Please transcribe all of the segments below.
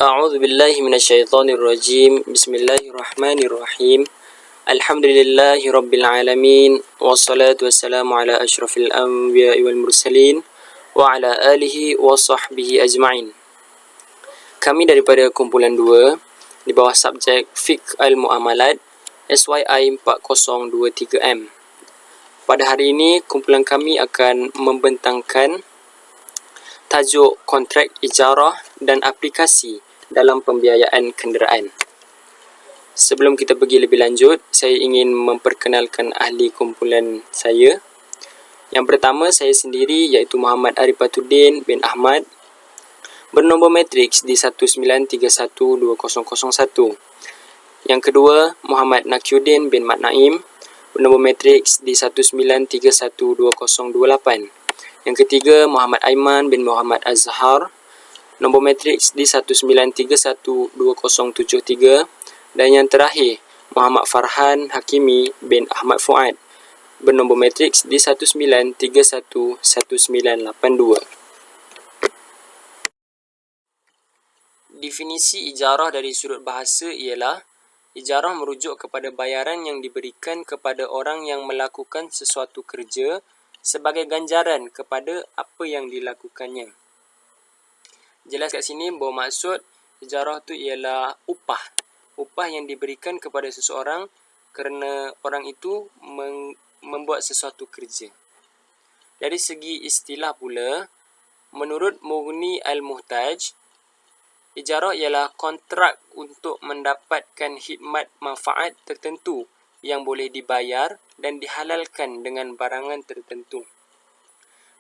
أعوذ بالله من الشيطان الرجيم بسم الله الرحمن الرحيم الحمد لله رب العالمين والصلاة والسلام على أشرف الأنبياء والمرسلين وعلى آله وصحبه أجمعين. Kami daripada kumpulan 2 di bawah subjek Fiqh Al-Mu'amalat SYI 4023M. Pada hari ini, kumpulan kami akan membentangkan tajuk kontrak ijarah dan aplikasi dalam pembiayaan kenderaan. Sebelum kita pergi lebih lanjut, saya ingin memperkenalkan ahli kumpulan saya. Yang pertama, saya sendiri iaitu Muhammad Arifatuddin bin Ahmad, bernombor matriks di 19312001. Yang kedua, Muhammad Nakyuddin bin Mat Naim, bernombor matriks di 19312028. Yang ketiga, Muhammad Aiman bin Muhammad Azhar, nombor matriks di 19312073. Dan yang terakhir, Muhammad Farhan Hakimi bin Ahmad Fuad, bernombor matriks di 19311982. Definisi ijarah dari sudut bahasa ialah ijarah merujuk kepada bayaran yang diberikan kepada orang yang melakukan sesuatu kerja sebagai ganjaran kepada apa yang dilakukannya. Jelas kat sini bahawa maksud ijarah tu ialah upah. Upah yang diberikan kepada seseorang kerana orang itu membuat sesuatu kerja. Dari segi istilah pula, menurut Mughni Al-Muhtaj, ijarah ialah kontrak untuk mendapatkan khidmat manfaat tertentu yang boleh dibayar dan dihalalkan dengan barangan tertentu.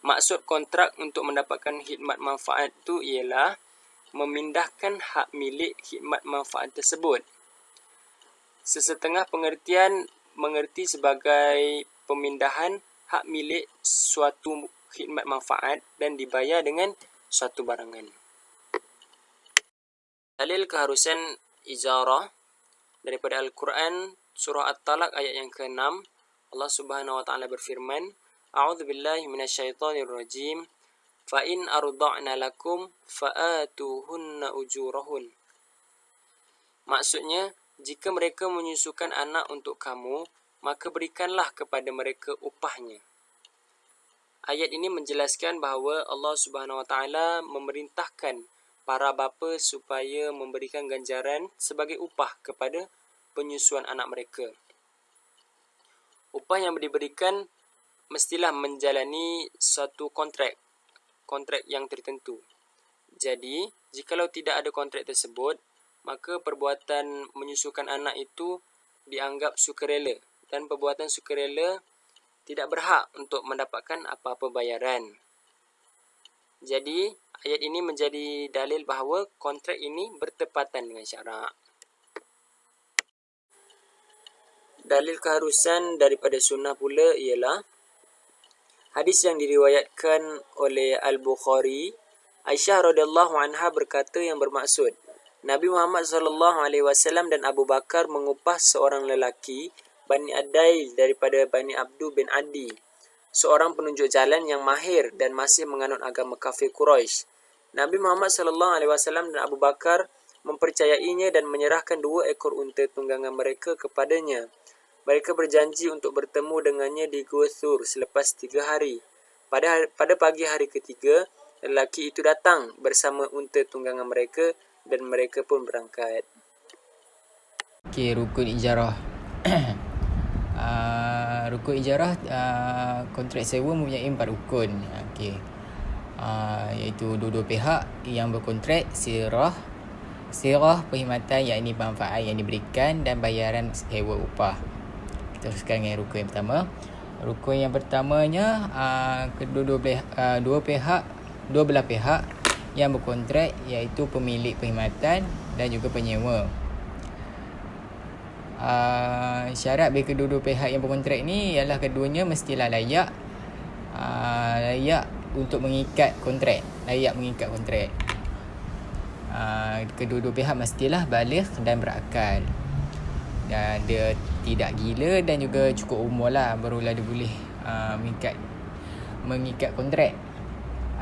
Maksud kontrak untuk mendapatkan khidmat manfaat itu ialah memindahkan hak milik khidmat manfaat tersebut. Sesetengah pengertian mengerti sebagai pemindahan hak milik suatu khidmat manfaat dan dibayar dengan suatu barangan. Dalil keharusan ijarah daripada Al-Quran Surah At-Talaq ayat yang ke-6, Allah Subhanahu wa taala berfirman, A'udzu billahi minasyaitonir rajim. Fa in arda'na lakum fa'atuhunna ujurahun. Maksudnya, jika mereka menyusukan anak untuk kamu, maka berikanlah kepada mereka upahnya. Ayat ini menjelaskan bahawa Allah Subhanahu wa taala memerintahkan para bapa supaya memberikan ganjaran sebagai upah kepada penyusuan anak mereka. Upah yang diberikan mestilah menjalani suatu kontrak yang tertentu. Jadi, jikalau tidak ada kontrak tersebut, maka perbuatan menyusukan anak itu dianggap sukarela dan perbuatan sukarela tidak berhak untuk mendapatkan apa-apa bayaran. Jadi, ayat ini menjadi dalil bahawa kontrak ini bertepatan dengan syarak. Dalil keharusan daripada sunnah pula ialah hadis yang diriwayatkan oleh Al-Bukhari. Aisyah radhiyallahu anha berkata yang bermaksud, Nabi Muhammad SAW dan Abu Bakar mengupah seorang lelaki Bani Adail daripada Bani Abdu bin Adi, seorang penunjuk jalan yang mahir dan masih menganut agama kafir Quraisy. Nabi Muhammad SAW dan Abu Bakar mempercayainya dan menyerahkan 2 ekor unta tunggangan mereka kepadanya. Mereka berjanji untuk bertemu dengannya di Gua Thur selepas 3 hari. Pada pagi hari ketiga, lelaki itu datang bersama unta tunggangan mereka dan mereka pun berangkat. Okey, rukun ijarah. Rukun ijarah, kontrak sewa mempunyai 4 rukun. Okey. Iaitu dua-dua pihak yang berkontrak, sirah perkhidmatan yakni manfaat yang diberikan dan bayaran sewa upah. Kita teruskan dengan rukun yang pertama. Rukun yang pertamanya, dua belah pihak yang berkontrak iaitu pemilik perkhidmatan dan juga penyewa. Syarat bagi kedua-dua pihak yang berkontrak ni ialah keduanya mestilah layak untuk mengikat kontrak. Kedua-dua pihak mestilah baligh dan berakal. Dan dia tidak gila dan juga cukup umur lah, barulah dia boleh mengikat kontrak.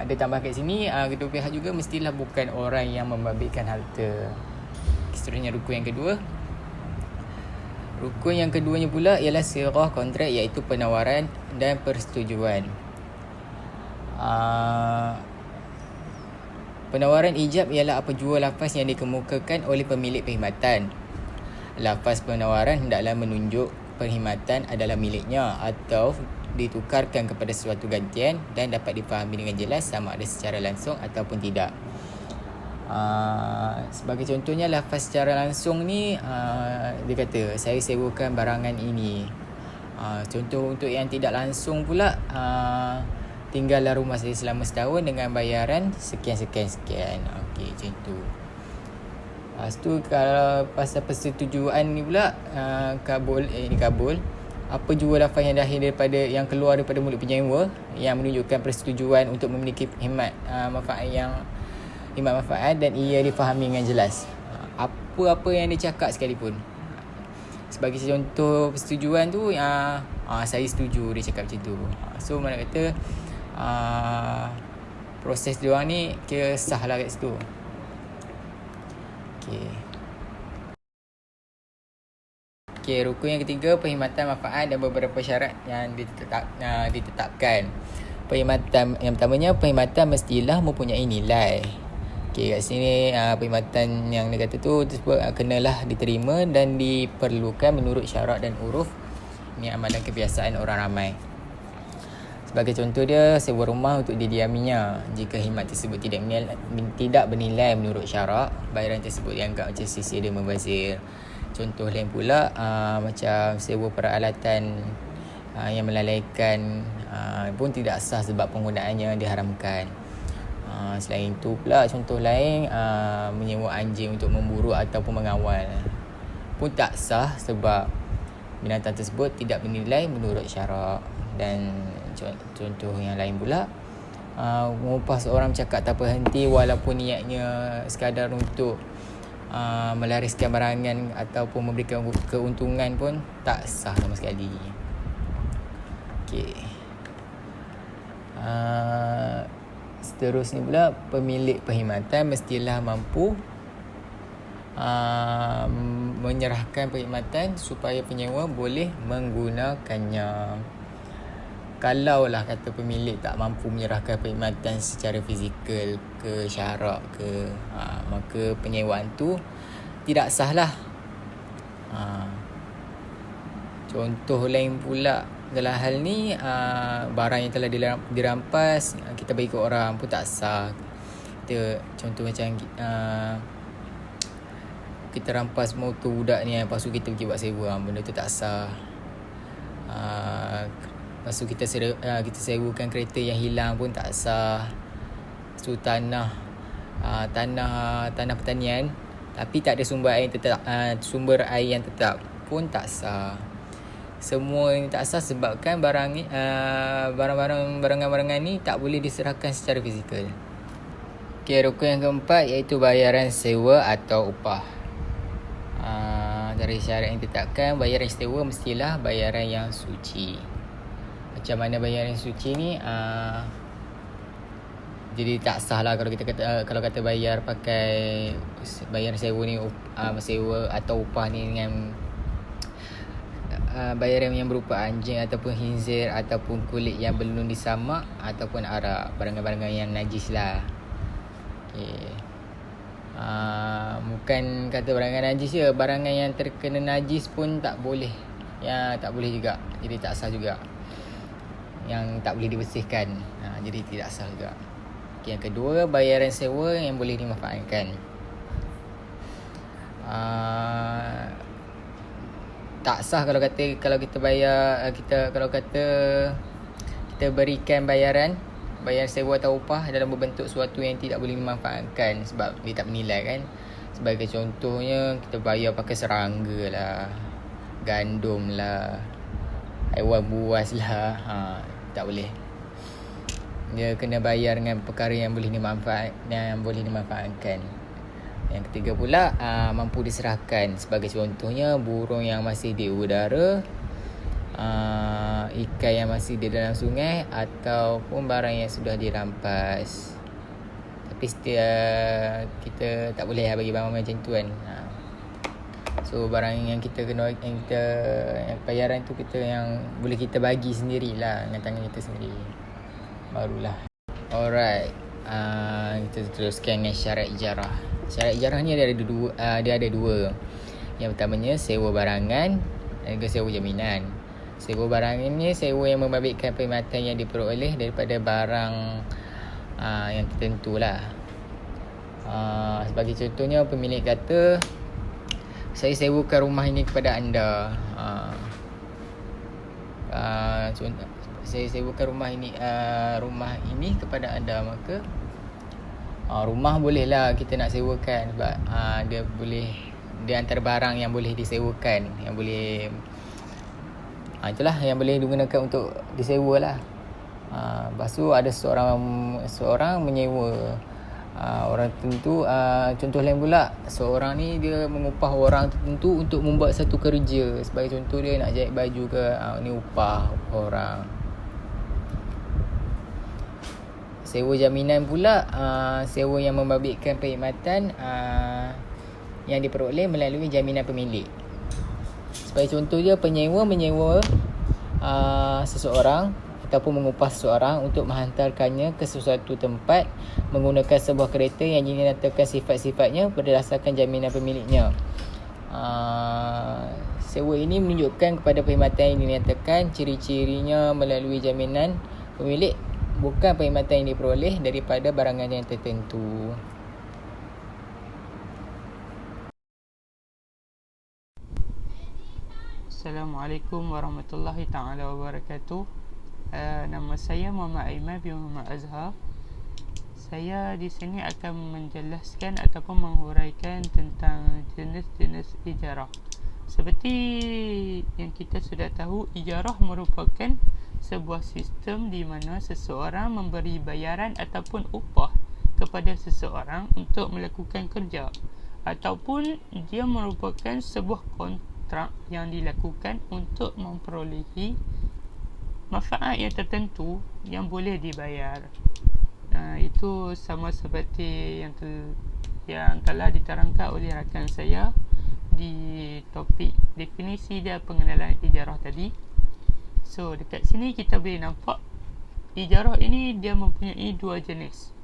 ada tambah kat sini, kedua pihak juga mestilah bukan orang yang membabitkan harta. Seterusnya rukun yang kedua. Rukun yang keduanya pula ialah sirah kontrak, iaitu penawaran dan persetujuan. Penawaran ijab ialah apa jua lafaz yang dikemukakan oleh pemilik perkhidmatan. Lafaz penawaran hendaklah menunjuk perkhidmatan adalah miliknya atau ditukarkan kepada sesuatu gantian dan dapat difahami dengan jelas sama ada secara langsung ataupun tidak. Sebagai contohnya, lafaz secara langsung ni, dia kata saya sewakan barangan ini. Contoh untuk yang tidak langsung pula, tinggallah rumah saya selama setahun dengan bayaran sekian. Okey, macam tu. Lepas tu kalau pasal persetujuan ni pula, kabul. Apa jua lafaz yang yang keluar daripada mulut penyewa yang menunjukkan persetujuan untuk memiliki manfaat dan ia difahami dengan jelas. Apa-apa yang dia cakap sekalipun. Sebagai contoh persetujuan tu, saya setuju, dia cakap macam tu. So mana kata proses dia orang ni kira sah lah kat situ. Okey, rukun yang ketiga, perkhidmatan manfaat dan beberapa syarat yang ditetapkan. Perkhidmatan yang pertamanya, perkhidmatan mestilah mempunyai nilai. Okey, kat sini perkhidmatan yang dia kata tu tersebut kenalah diterima dan diperlukan menurut syarat dan uruf ni amalan kebiasaan orang ramai. Sebagai contoh dia, sewa rumah untuk didiaminya. Jika khidmat tersebut tidak bernilai menurut syarak, bayaran tersebut dianggap macam sia-sia dan membazir. Contoh lain pula, macam sewa peralatan yang melalaikan pun tidak sah sebab penggunaannya diharamkan. Selain itu pula, contoh lain, menyewa anjing untuk memburu ataupun mengawal pun tak sah sebab binatang tersebut tidak bernilai menurut syarak. Dan contoh yang lain pula, mengupah seorang cakap tak berhenti walaupun niatnya sekadar untuk melariskan barangan ataupun memberikan keuntungan pun tak sah sama sekali. Okey. Seterusnya pula, pemilik perkhidmatan mestilah mampu menyerahkan perkhidmatan supaya penyewa boleh menggunakannya. Kalaulah kata pemilik tak mampu menyerahkan perkhidmatan secara fizikal ke syarak ke, maka penyewaan tu tidak sah lah. Contoh lain pula dalam hal ni, barang yang telah dirampas kita bagi ke orang pun tak sah. Contoh macam kita rampas motor budak ni, lepas tu kita pergi buat sewa, benda tu tak sah. Lepas tu kita sewakan kereta yang hilang pun tak sah. Lepas tu tanah pertanian tapi tak ada sumber air yang tetap pun tak sah. Semua ini tak sah sebabkan barangan ni tak boleh diserahkan secara fizikal. Okey, rukun yang keempat iaitu bayaran sewa atau upah. Dari syarat yang ditetapkan, bayaran sewa mestilah bayaran yang suci. Macam mana bayaran suci ni? Jadi tak sah lah kalau kata bayar pakai bayar sewa ni, sewa atau upah ni dengan bayaran yang berupa anjing ataupun khinzir ataupun kulit yang belum disamak ataupun arak, barangan-barangan yang najis lah. Okay. Bukan kata barangan najis je, barangan yang terkena najis pun tak boleh. Ya, tak boleh juga. Jadi tak sah juga. Yang tak boleh dibersihkan, jadi tidak sah juga. Okay, yang kedua, bayaran sewa yang boleh dimanfaatkan. Tak sah kalau kita bayar, kalau kita berikan bayaran sewa atau upah dalam berbentuk sesuatu yang tidak boleh dimanfaatkan sebab dia tak bernilai kan. Sebagai contohnya, kita bayar pakai serangga lah, gandum lah, haiwan buas lah, tak boleh. Dia kena bayar dengan perkara yang boleh dimanfaatkan. Yang ketiga pula, mampu diserahkan. Sebagai contohnya, burung yang masih di udara ikan yang masih di dalam sungai ataupun barang yang sudah dirampas. Tapi kita tak boleh bagi barang macam tu kan. So barang yang kita kena, yang bayaran tu kita yang boleh kita bagi sendirilah dengan tangan kita sendiri, barulah. Alright, kita teruskan dengan syarat ijarah. Syarat ijarah ni dia ada dua. Yang pertamanya sewa barangan dan juga sewa jaminan. Sewa barangan ni sewa yang membabitkan perkhidmatan yang diperoleh daripada barang yang tertentu lah. Sebagai contohnya, pemilik kata, saya sewakan rumah ini kepada anda. Saya sewakan rumah ini kepada anda, maka rumah bolehlah kita nak sewakan sebab dia antara barang yang boleh disewakan, yang boleh itulah yang boleh digunakan untuk disewa lah. Lepas tu ada seorang menyewa orang tertentu. Contoh lain pula, seorang ni dia mengupah orang tertentu untuk membuat satu kerja. Sebagai contoh, dia nak jahit baju ke, ni upah orang. Sewa jaminan pula, sewa yang membabitkan perkhidmatan yang diperoleh melalui jaminan pemilik. Sebagai contoh dia, penyewa menyewa seseorang ataupun mengupah seseorang untuk menghantarkannya ke sesuatu tempat menggunakan sebuah kereta yang dinyatakan sifat-sifatnya berdasarkan jaminan pemiliknya. Sewa ini menunjukkan kepada perkhidmatan yang dinyatakan, ciri-cirinya melalui jaminan pemilik, bukan perkhidmatan yang diperoleh daripada barangan yang tertentu. Assalamualaikum warahmatullahi ta'ala wabarakatuh. Nama saya Muhammad Aiman bin Muhammad Azhar. Saya di sini akan menjelaskan ataupun menguraikan tentang jenis-jenis ijarah. Seperti yang kita sudah tahu, ijarah merupakan sebuah sistem di mana seseorang memberi bayaran ataupun upah kepada seseorang untuk melakukan kerja, ataupun dia merupakan sebuah kontrak yang dilakukan untuk memperolehi manfaat yang tertentu yang boleh dibayar. Itu sama seperti yang telah diterangkan oleh rakan saya di topik definisi dan pengenalan ijarah tadi. So dekat sini kita boleh nampak ijarah ini dia mempunyai dua jenis,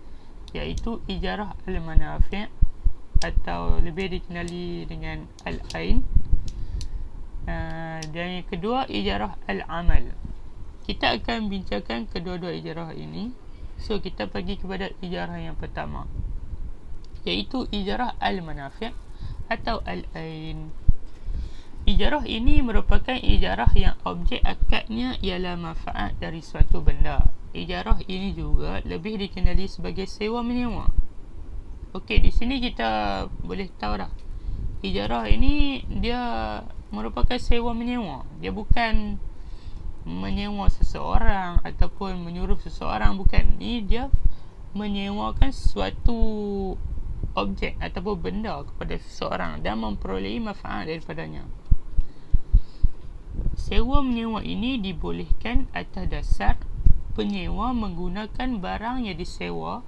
iaitu ijarah al-manafi' atau lebih dikenali dengan al-ain, dan yang kedua ijarah al-amal. Kita akan bincangkan kedua-dua ijarah ini. So kita pergi kepada ijarah yang pertama, iaitu ijarah al-manafi' atau al-ain. Ijarah ini merupakan ijarah yang objek akadnya ialah manfaat dari suatu benda. Ijarah ini juga lebih dikenali sebagai sewa menyewa. Okey, di sini kita boleh tahu dah, ijarah ini dia merupakan sewa menyewa. Dia bukan menyewa seseorang ataupun menyuruh seseorang, bukan. Ni dia menyewakan suatu objek ataupun benda kepada seseorang dan memperolehi manfaat daripadanya. Sewa menyewa ini dibolehkan atas dasar penyewa menggunakan barang yang disewa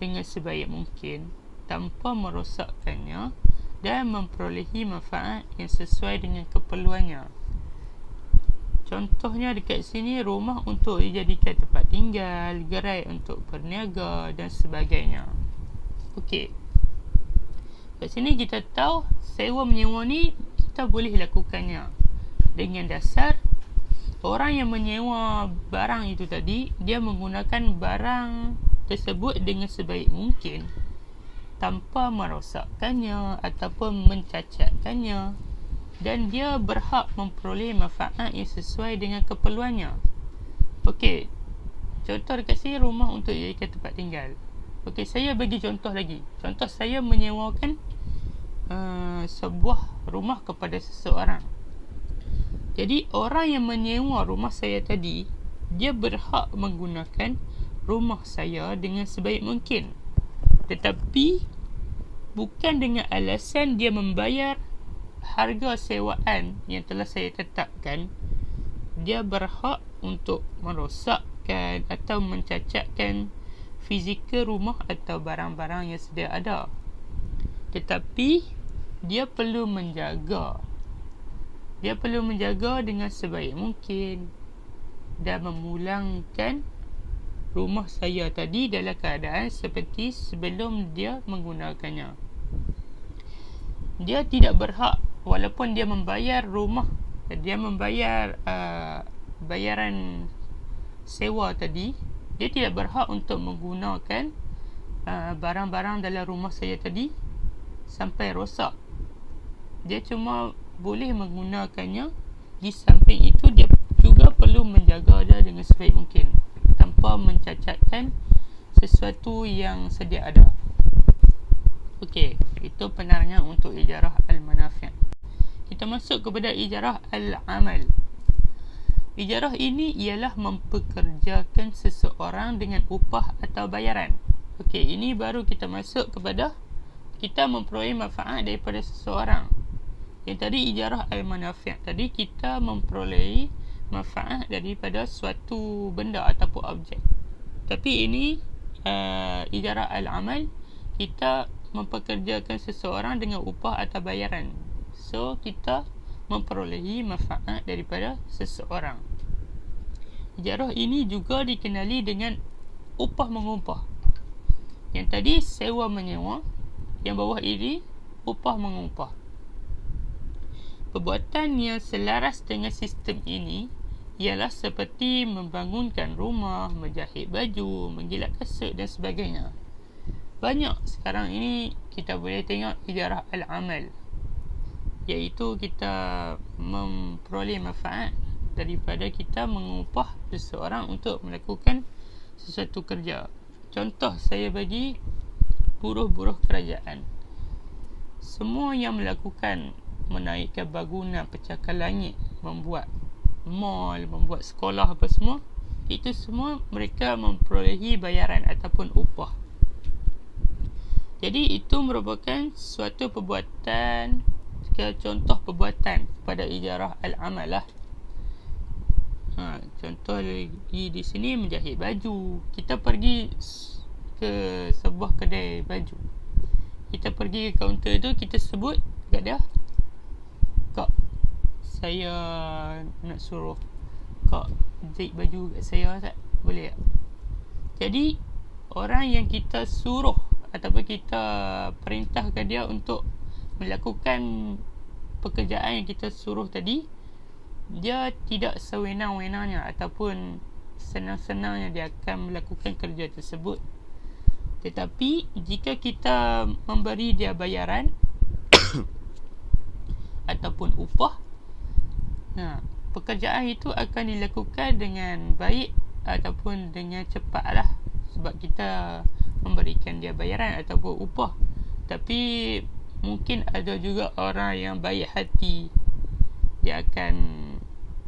dengan sebaik mungkin tanpa merosakkannya dan memperolehi manfaat yang sesuai dengan keperluannya. Contohnya dekat sini, rumah untuk dijadikan tempat tinggal, gerai untuk berniaga dan sebagainya. Okey, kat sini kita tahu sewa menyewa ni kita boleh lakukannya dengan dasar orang yang menyewa barang itu tadi, dia menggunakan barang tersebut dengan sebaik mungkin tanpa merosakkannya ataupun mencacatkannya, dan dia berhak memperoleh manfaat yang sesuai dengan keperluannya. Okey, contoh dekat sini rumah untuk dijadikan tempat tinggal. Okey, saya bagi contoh lagi. Contoh, saya menyewakan sebuah rumah kepada seseorang. Jadi orang yang menyewa rumah saya tadi, dia berhak menggunakan rumah saya dengan sebaik mungkin, tetapi bukan dengan alasan dia membayar harga sewaan yang telah saya tetapkan dia berhak untuk merosakkan atau mencacatkan fizikal rumah atau barang-barang yang sedia ada. Tetapi dia perlu menjaga dengan sebaik mungkin dan memulangkan rumah saya tadi dalam keadaan seperti sebelum dia menggunakannya. Dia tidak berhak, walaupun dia membayar bayaran sewa tadi, dia tidak berhak untuk menggunakan barang-barang dalam rumah saya tadi sampai rosak. Dia cuma boleh menggunakannya. Di samping itu, dia juga perlu menjaga dia dengan sebaik mungkin tanpa mencacatkan sesuatu yang sedia ada. Okey, itu penerangan untuk ijarah al-manafi'. Kita masuk kepada ijarah al-amal. Ijarah ini ialah mempekerjakan seseorang dengan upah atau bayaran. Okey, ini baru kita masuk kepada kita memperoleh manfaat daripada seseorang. Yang tadi ijarah al-manafi', tadi kita memperoleh manfaat daripada suatu benda ataupun objek. Tapi ini ijarah al-amal, kita mempekerjakan seseorang dengan upah atau bayaran. So, kita memperolehi manfaat daripada seseorang. Ijarah ini juga dikenali dengan upah mengupah. Yang tadi sewa menyewa, yang bawah ini upah mengupah. Perbuatan yang selaras dengan sistem ini ialah seperti membangunkan rumah, menjahit baju, menggilat kasut dan sebagainya. Banyak sekarang ini kita boleh tengok ijarah al-amal, iaitu kita memperoleh manfaat daripada kita mengupah seseorang untuk melakukan sesuatu kerja. Contoh saya bagi buruh-buruh kerajaan. Semua yang melakukan menaikkan bangunan, pecahkan langit, membuat mall, membuat sekolah apa semua, itu semua mereka memperolehi bayaran ataupun upah. Jadi itu merupakan suatu perbuatan, contoh perbuatan pada ijarah al-amal lah. Contoh lagi di sini menjahit baju. Kita pergi ke sebuah kedai baju, kita pergi ke kaunter tu, kita sebut kat dia, "Kak, saya nak suruh Kak jahit baju kat saya, tak? Boleh tak?" Jadi orang yang kita suruh ataupun kita perintahkan dia untuk melakukan pekerjaan yang kita suruh tadi, dia tidak sewenang-wenangnya ataupun senang-senangnya dia akan melakukan kerja tersebut. Tetapi jika kita memberi dia bayaran ataupun upah, pekerjaan itu akan dilakukan dengan baik ataupun dengan cepat lah, sebab kita memberikan dia bayaran ataupun upah. Tapi mungkin ada juga orang yang baik hati, dia akan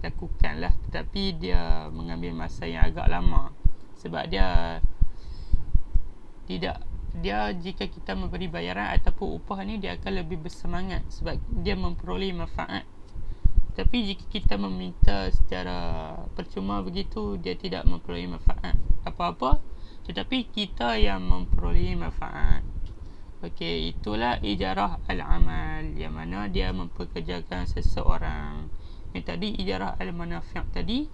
lakukan lah, tetapi dia mengambil masa yang agak lama, sebab dia jika kita memberi bayaran ataupun upah ni, dia akan lebih bersemangat sebab dia memperoleh manfaat. Tapi jika kita meminta secara percuma begitu, dia tidak memperoleh manfaat apa-apa, tetapi kita yang memperoleh manfaat. Okey, itulah ijarah al-amal, yang mana dia mempekerjakan seseorang. Yang tadi ijarah al-manafi' tadi,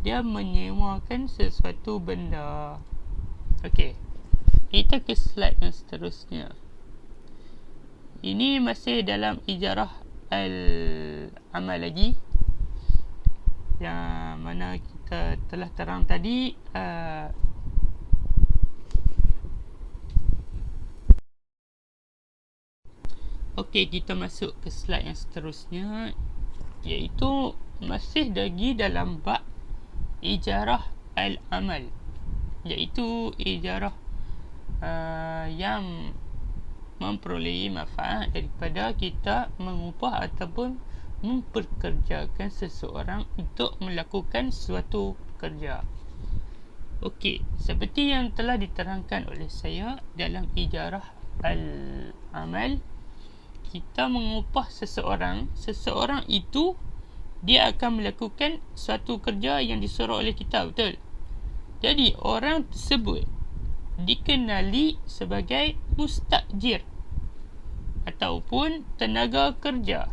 dia menyewakan sesuatu benda. Okey, kita ke slide yang seterusnya. Ini masih dalam ijarah al-amal lagi, yang mana kita telah terang tadi. Okey, kita masuk ke slide yang seterusnya, iaitu masih lagi dalam bab ijarah al-amal, iaitu ijarah yang memperoleh manfaat daripada kita mengupah ataupun memperkerjakan seseorang untuk melakukan suatu kerja. Okey, seperti yang telah diterangkan oleh saya dalam ijarah al-amal, kita mengupah seseorang itu dia akan melakukan suatu kerja yang disuruh oleh kita, betul? Jadi orang tersebut dikenali sebagai mustajir ataupun tenaga kerja.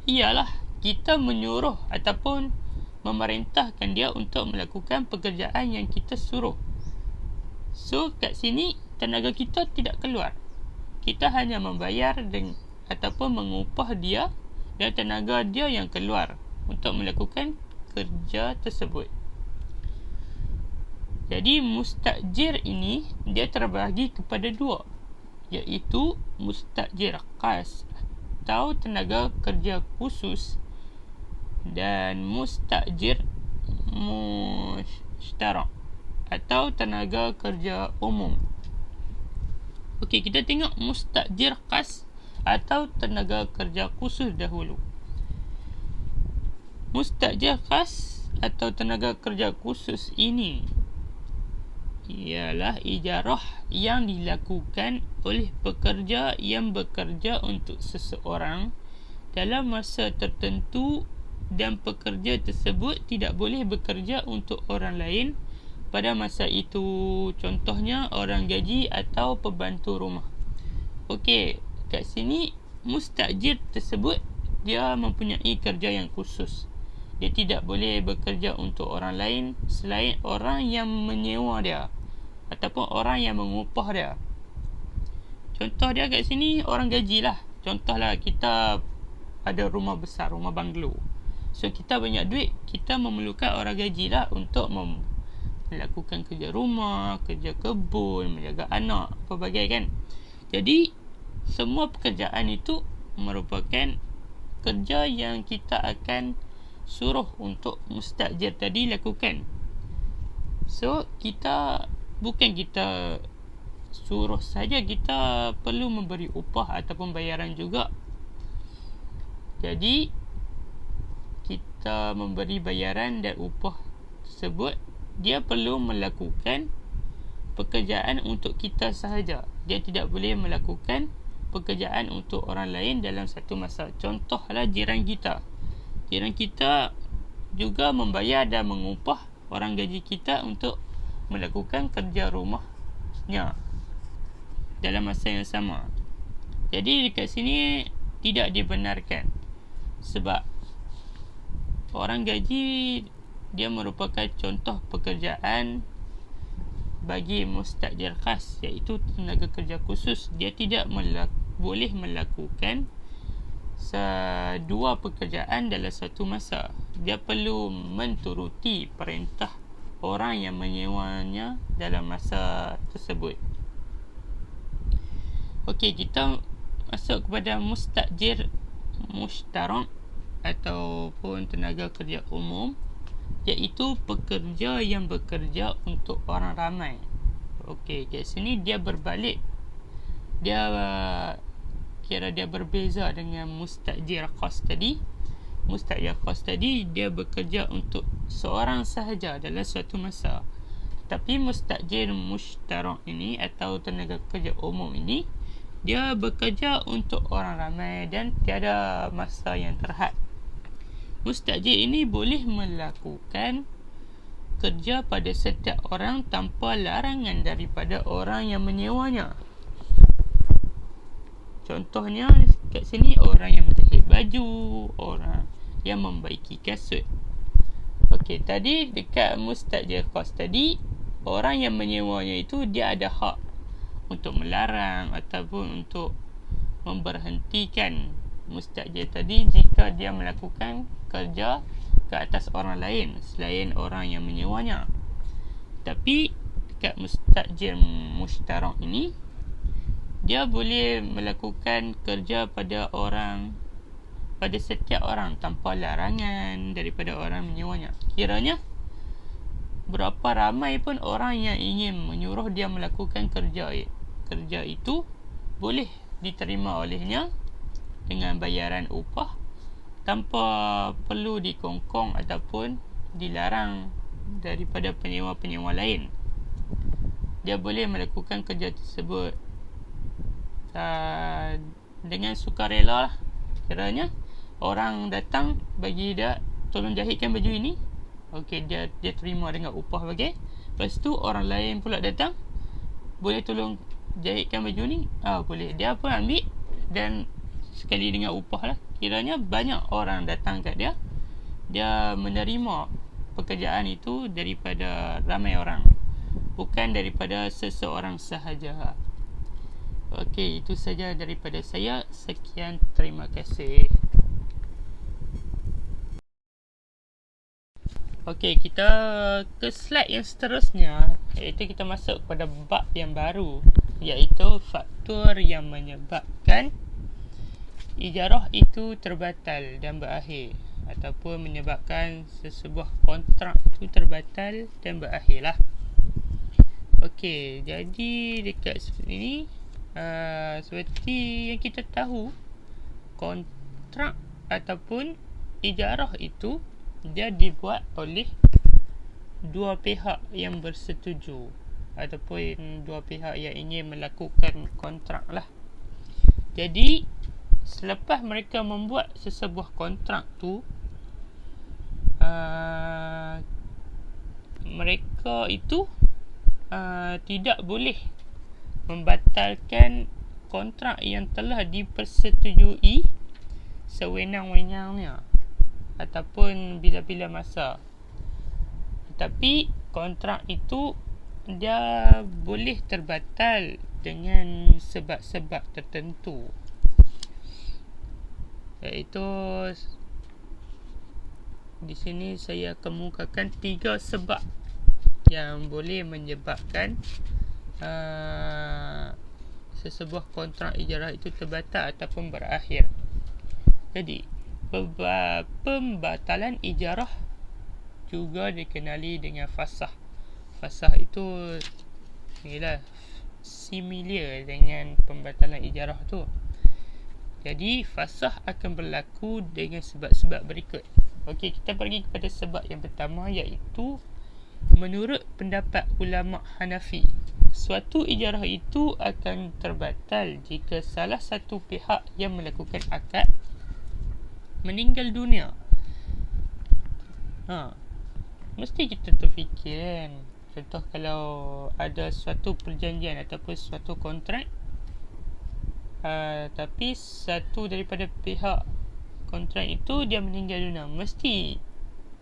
Ialah kita menyuruh ataupun memerintahkan dia untuk melakukan pekerjaan yang kita suruh. So kat sini tenaga kita tidak keluar. Kita hanya membayar ataupun mengupah dia, dan tenaga dia yang keluar untuk melakukan kerja tersebut. Jadi mustajir ini dia terbahagi kepada dua, iaitu mustajir khas atau tenaga kerja khusus, dan mustajir mushtarak atau tenaga kerja umum. Okey, kita tengok mustajir khas atau tenaga kerja khusus dahulu. Mustajir khas atau tenaga kerja khusus ini ialah ijarah yang dilakukan oleh pekerja yang bekerja untuk seseorang dalam masa tertentu, dan pekerja tersebut tidak boleh bekerja untuk orang lain pada masa itu. Contohnya orang gaji atau pembantu rumah. Okey, kat sini mustajir tersebut dia mempunyai kerja yang khusus. Dia tidak boleh bekerja untuk orang lain selain orang yang menyewa dia ataupun orang yang mengupah dia. Contoh dia kat sini orang gaji lah. Contohlah kita ada rumah besar, rumah banglo. So kita banyak duit, kita memerlukan orang gaji lah untuk melakukan kerja rumah, kerja kebun, menjaga anak, pelbagai kan. Jadi semua pekerjaan itu merupakan kerja yang kita akan suruh untuk mustajir tadi lakukan. So kita bukan kita suruh saja, kita perlu memberi upah ataupun bayaran juga. Jadi kita memberi bayaran dan upah tersebut, dia perlu melakukan pekerjaan untuk kita sahaja. Dia tidak boleh melakukan pekerjaan untuk orang lain dalam satu masa. Contohlah jiran kita. Jiran kita juga membayar dan mengupah orang gaji kita untuk melakukan kerja rumahnya dalam masa yang sama. Jadi dekat sini tidak dibenarkan, sebab orang gaji dia merupakan contoh pekerjaan bagi mustajir khas, iaitu tenaga kerja khusus. Dia tidak boleh melakukan dua pekerjaan dalam satu masa. Dia perlu menturuti perintah orang yang menyewanya dalam masa tersebut. Okey, kita masuk kepada mustajir mushtarak ataupun tenaga kerja umum, iaitu pekerja yang bekerja untuk orang ramai. Okey, kat sini dia berbalik. Dia kira dia berbeza dengan mustajir khas tadi. Mustajir khas tadi dia bekerja untuk seorang sahaja dalam suatu masa. Tapi mustajir mushtarak ini atau tenaga kerja umum ini, dia bekerja untuk orang ramai dan tiada masa yang terhad. Mustajir ini boleh melakukan kerja pada setiap orang tanpa larangan daripada orang yang menyewanya. Contohnya kat sini orang yang menjahit baju, orang yang membaiki kasut. Okey, tadi dekat mustajir khas tadi, orang yang menyewanya itu dia ada hak untuk melarang ataupun untuk memberhentikan mustajir tadi jika dia melakukan kerja ke atas orang lain selain orang yang menyewanya. Tapi dekat mustajir mushtarak ini, dia boleh melakukan kerja pada setiap orang tanpa larangan daripada orang menyewanya. Kiranya berapa ramai pun orang yang ingin menyuruh dia melakukan kerja itu, boleh diterima olehnya dengan bayaran upah tanpa perlu dikongkong ataupun dilarang daripada penyewa-penyewa lain. Dia boleh melakukan kerja tersebut dengan sukarela lah. Kiranya orang datang bagi dia tolong jahitkan baju ini. Okey, dia terima dengan upah bagi. Lepas tu orang lain pula datang, boleh tolong jahitkan baju ni? Boleh. Dia pun ambil dan sekali dengan upah lah. Kiranya banyak orang datang kat dia, dia menerima pekerjaan itu daripada ramai orang, bukan daripada seseorang sahaja. Okey, itu saja daripada saya. Sekian, terima kasih. Okey, kita ke slide yang seterusnya, iaitu kita masuk pada bab yang baru, iaitu faktor yang menyebabkan ijarah itu terbatal dan berakhir, ataupun menyebabkan sesebuah kontrak itu terbatal dan berakhir lah. Okey, jadi dekat seperti ini, seperti yang kita tahu, kontrak ataupun ijarah itu dia dibuat oleh dua pihak yang bersetuju, ataupun dua pihak yang ingin melakukan kontrak lah. Jadi selepas mereka membuat sesebuah kontrak tu, mereka itu tidak boleh membatalkan kontrak yang telah dipersetujui sewenang-wenangnya ataupun bila-bila masa. Tapi kontrak itu dia boleh terbatal dengan sebab-sebab tertentu, iaitu di sini saya kemukakan 3 sebab yang boleh menyebabkan sesebuah kontrak ijarah itu terbatal ataupun berakhir. Jadi pembatalan ijarah juga dikenali dengan fasah. Fasah itu inilah similar dengan pembatalan ijarah tu. Jadi fasah akan berlaku dengan sebab-sebab berikut. Okey, kita pergi kepada sebab yang pertama, iaitu menurut pendapat ulama Hanafi, suatu ijarah itu akan terbatal jika salah satu pihak yang melakukan akad meninggal dunia. Mesti kita terfikir kan, contoh kalau ada suatu perjanjian ataupun suatu kontrak, tapi satu daripada pihak kontrak itu dia meninggal dunia, mesti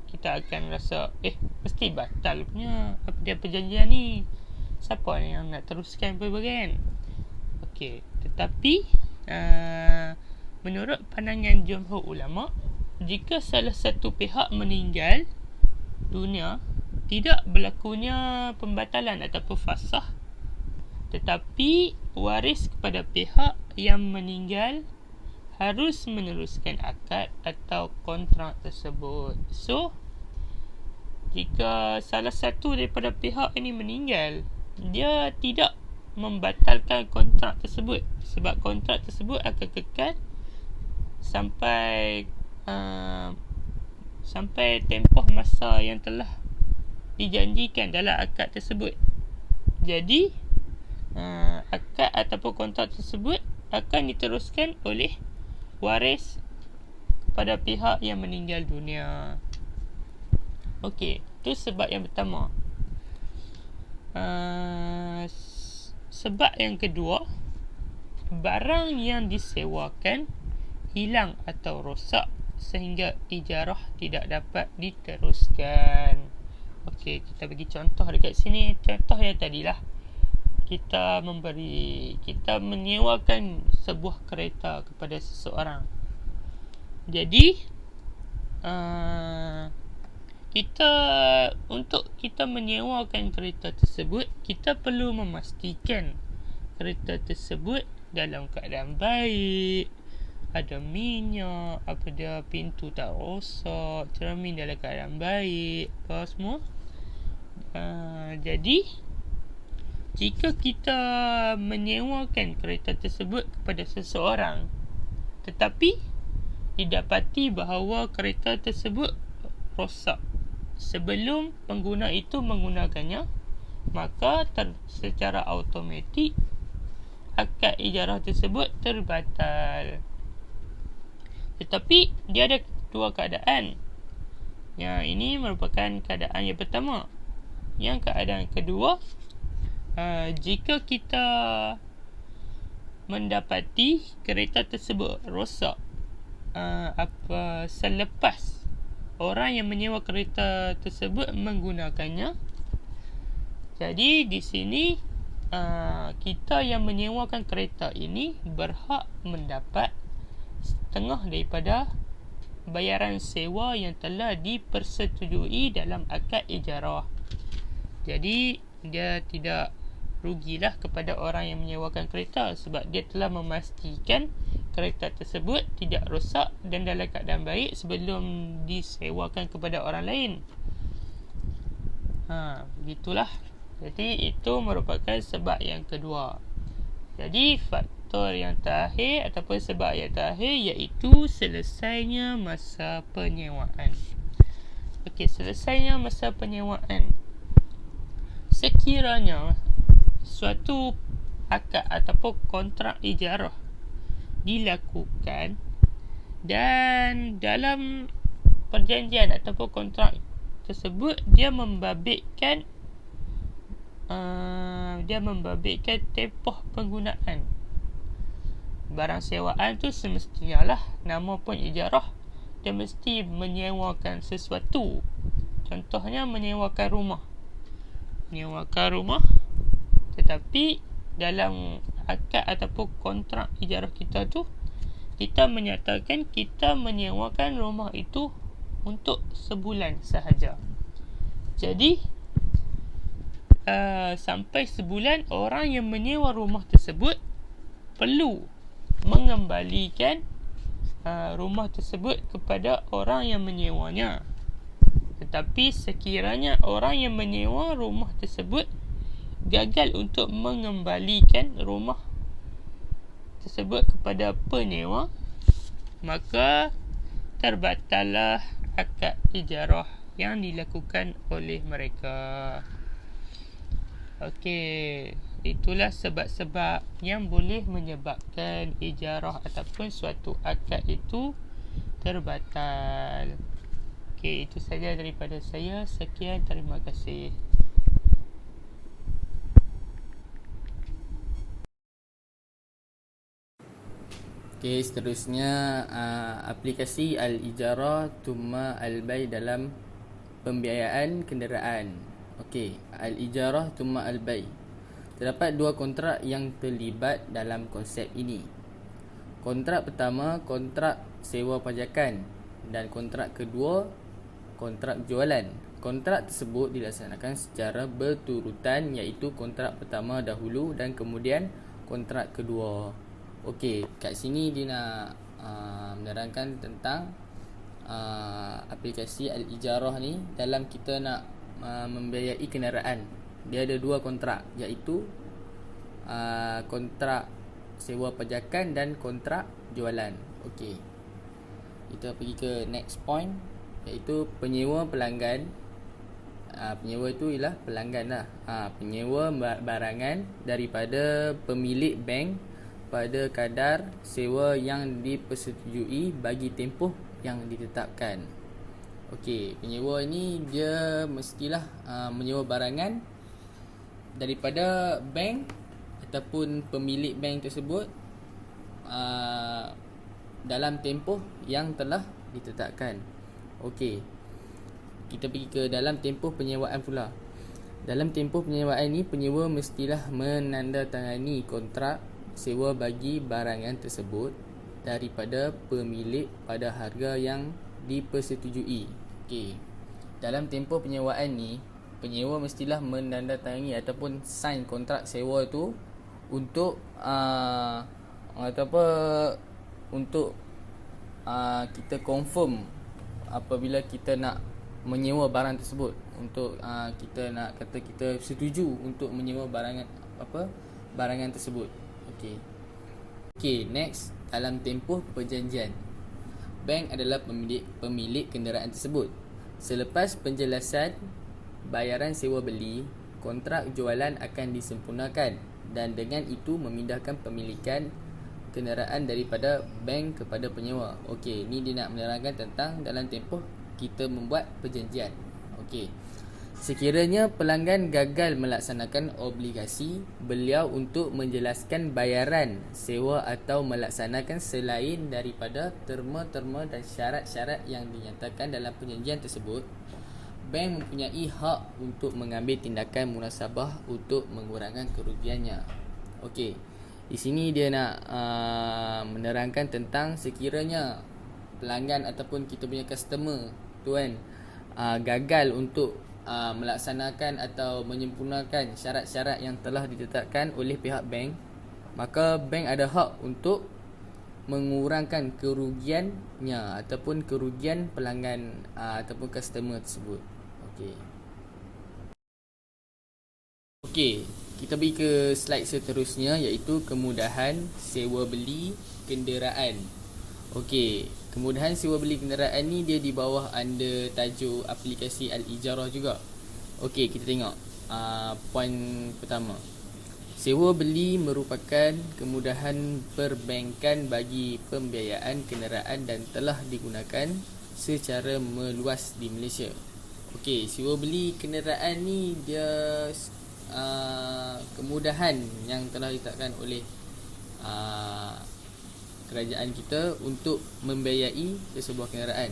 kita akan rasa mesti batal punya apa dia perjanjian ni, siapa yang nak teruskan apa kan. Okey, tetapi menurut pandangan jumhur ulama, jika salah satu pihak meninggal dunia, tidak berlakunya pembatalan ataupun fasah, tetapi waris kepada pihak yang meninggal harus meneruskan akad atau kontrak tersebut. So, jika salah satu daripada pihak ini meninggal, dia tidak membatalkan kontrak tersebut, sebab kontrak tersebut akan kekal sampai tempoh masa yang telah dijanjikan dalam akad tersebut. Jadi akad ataupun kontrak tersebut akan diteruskan oleh waris kepada pihak yang meninggal dunia. Okey, itu sebab yang pertama. Sebab yang kedua, barang yang disewakan hilang atau rosak sehingga ijarah tidak dapat diteruskan. Okey, kita bagi contoh dekat sini. Contoh yang tadilah, kita menyewakan sebuah kereta kepada seseorang. Jadi untuk kita menyewakan kereta tersebut, kita perlu memastikan kereta tersebut dalam keadaan baik, ada minyak, pintu tak rosak, cermin dalam keadaan baik, apa semua. Jadi jika kita menyewakan kereta tersebut kepada seseorang, tetapi didapati bahawa kereta tersebut rosak sebelum pengguna itu menggunakannya, maka secara automatik akad ijarah tersebut terbatal. Tetapi dia ada dua keadaan. Yang ini merupakan keadaan yang pertama. Yang keadaan kedua, jika kita mendapati kereta tersebut rosak selepas orang yang menyewa kereta tersebut menggunakannya, jadi di sini kita yang menyewakan kereta ini berhak mendapat setengah daripada bayaran sewa yang telah dipersetujui dalam akad ijarah. Jadi dia tidak rugilah kepada orang yang menyewakan kereta sebab dia telah memastikan kereta tersebut tidak rosak dan dalam keadaan baik sebelum disewakan kepada orang lain. Begitulah. Jadi itu merupakan sebab yang kedua. Jadi faktor yang terakhir ataupun sebab yang terakhir iaitu selesainya masa penyewaan. Okey, selesainya masa penyewaan. Sekiranya suatu akad ataupun kontrak ijarah dilakukan dan dalam perjanjian ataupun kontrak tersebut dia membabitkan tempoh penggunaan barang sewaan tu, semestinya lah nama pun ijarah, dia mesti menyewakan sesuatu. Contohnya menyewakan rumah, tetapi dalam akad ataupun kontrak ijarah kita tu, kita menyatakan kita menyewakan rumah itu untuk sebulan sahaja. Jadi sampai sebulan orang yang menyewa rumah tersebut perlu mengembalikan rumah tersebut kepada orang yang menyewanya. Tetapi sekiranya orang yang menyewa rumah tersebut gagal untuk mengembalikan rumah tersebut kepada penyewa, maka terbatallah akad ijarah yang dilakukan oleh mereka. Okey, itulah sebab-sebab yang boleh menyebabkan ijarah ataupun suatu akad itu terbatal. Okey, itu saja daripada saya. Sekian, terima kasih. Okey, seterusnya aplikasi al-ijarah thumma al-bay dalam pembiayaan kenderaan. Okey, al-ijarah thumma al-bay. Terdapat dua kontrak yang terlibat dalam konsep ini. Kontrak pertama, kontrak sewa pajakan, dan kontrak kedua, kontrak jualan. Kontrak tersebut dilaksanakan secara berturutan, iaitu kontrak pertama dahulu dan kemudian kontrak kedua. Okey, kat sini dia nak menerangkan tentang aplikasi al-ijarah ni dalam kita nak membiayai kenderaan. Dia ada dua kontrak, iaitu kontrak sewa pajakan dan kontrak jualan. Okey, kita pergi ke next point, iaitu penyewa pelanggan. Penyewa itu ialah pelanggan lah. Penyewa barangan daripada pemilik bank pada kadar sewa yang dipersetujui bagi tempoh yang ditetapkan. Okey, penyewa ni dia mestilah menyewa barangan daripada bank ataupun pemilik bank tersebut dalam tempoh yang telah ditetapkan. Okey, kita pergi ke dalam tempoh penyewaan pula. Dalam tempoh penyewaan ni, penyewa mestilah menandatangani kontrak sewa bagi barangan tersebut daripada pemilik pada harga yang dipersetujui. Okey, dalam tempoh penyewaan ni, penyewa mestilah menandatangani ataupun sign kontrak sewa tu untuk untuk kita confirm apabila kita nak menyewa barang tersebut, untuk kita nak kata kita setuju untuk menyewa barangan tersebut. Okey, next, dalam tempoh perjanjian, bank adalah pemilik kenderaan tersebut. Selepas penjelasan bayaran sewa beli, kontrak jualan akan disempurnakan dan dengan itu memindahkan pemilikan kenderaan daripada bank kepada penyewa. Okey, ni dia nak menerangkan tentang dalam tempoh kita membuat perjanjian. Okey. Sekiranya pelanggan gagal melaksanakan obligasi beliau untuk menjelaskan bayaran sewa atau melaksanakan selain daripada terma-terma dan syarat-syarat yang dinyatakan dalam perjanjian tersebut, bank mempunyai hak untuk mengambil tindakan munasabah untuk mengurangkan kerugiannya. Okey. Di sini dia nak menerangkan tentang sekiranya pelanggan ataupun kita punya customer tu kan gagal untuk melaksanakan atau menyempurnakan syarat-syarat yang telah ditetapkan oleh pihak bank, maka bank ada hak untuk mengurangkan kerugiannya ataupun kerugian pelanggan ataupun customer tersebut. Okey, kita pergi ke slide seterusnya, iaitu kemudahan sewa beli kenderaan. Okey, kemudahan sewa beli kenderaan ni dia di bawah under tajuk aplikasi Al-Ijarah juga. Okey, kita tengok poin pertama. Sewa beli merupakan kemudahan perbankan bagi pembiayaan kenderaan dan telah digunakan secara meluas di Malaysia. Okey, sewa beli kenderaan ni dia kemudahan yang telah ditetapkan oleh kerajaan kita untuk membiayai sesebuah kenderaan.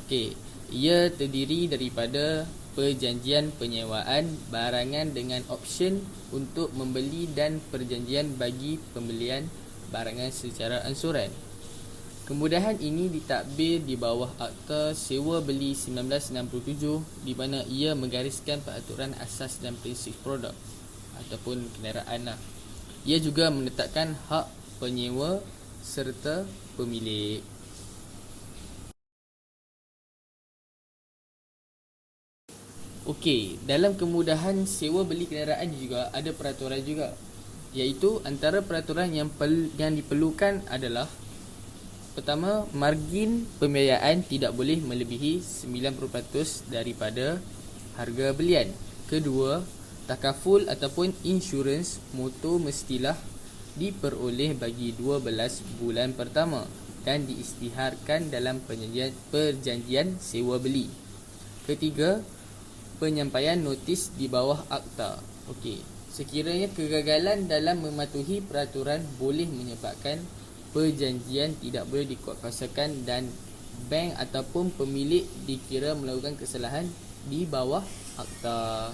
Okey, ia terdiri daripada perjanjian penyewaan barangan dengan option untuk membeli dan perjanjian bagi pembelian barangan secara ansuran. Kemudahan ini ditadbir di bawah Akta Sewa Beli 1967 di mana ia menggariskan peraturan asas dan prinsip produk ataupun kenderaan. Ia juga menetapkan hak penyewa serta pemilik. Okey, dalam kemudahan sewa beli kenderaan juga ada peraturan juga, iaitu antara peraturan yang diperlukan adalah: pertama, margin pembiayaan tidak boleh melebihi 90% daripada harga belian. Kedua, takaful ataupun insurans motor mestilah diperoleh bagi 12 bulan pertama dan diisytiharkan dalam perjanjian sewa beli. Ketiga, penyampaian notis di bawah akta. Okey, sekiranya kegagalan dalam mematuhi peraturan boleh menyebabkan perjanjian tidak boleh dikuatkuasakan dan bank ataupun pemilik dikira melakukan kesalahan di bawah akta.